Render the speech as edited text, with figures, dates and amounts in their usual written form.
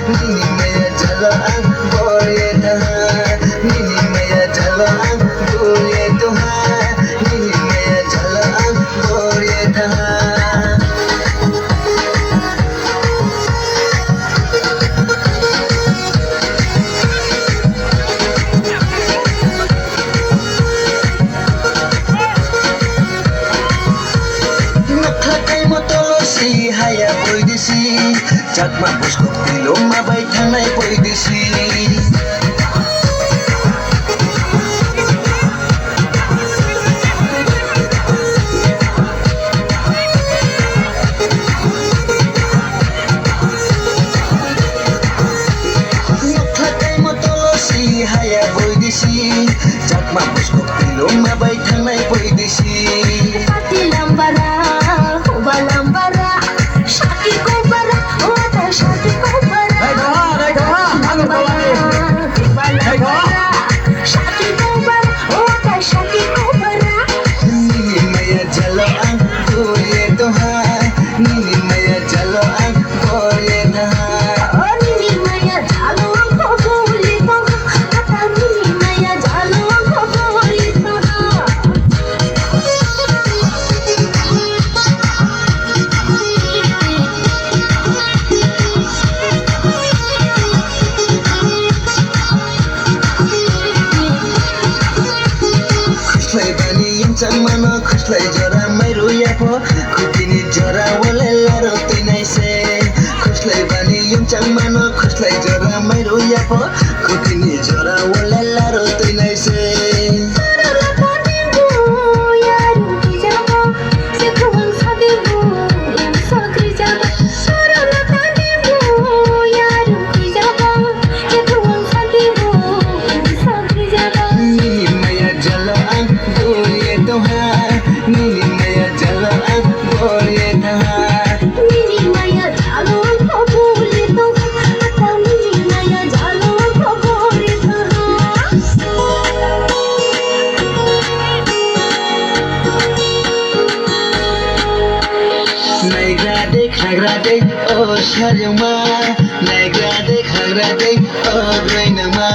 nini maya jalo ang boleh tahan nini maya jalo ang boleh tahan nini maya jalo ang boleh tahan nakakay mo tolo si haya pwede si Chakma buskok tilong mabay tanay pwede si nakakay mo tolo si haya pwede si Chakma buskok tilong mabay tanay pwede si Pati lambara, huba lambara, shaki ko bara, wata shaki ko bara. Lambara, huba lambara, shaki ko bara, wata shaki ko bara. nini maya jalo ang boleh tahan nini maya jalo ang boleh tahan Oh, nini maya jalo ko boli ko, kata nini maya jalo ko boli ko. खुसलाई बानी यमचाङ मानो खुसलाई जरा marrow यापो खुकिनी जरा वले लारो तिनाइसे खुसलाई बानी यमचाङ मानो खुसलाई जरा marrow यापो खुकिनी जरा वले लारो तिनाइसे nini maya jalo ang boleh tahan nini maya jalo ang boleh tahan nagrade oh saryama nagrade khagrade oh grainama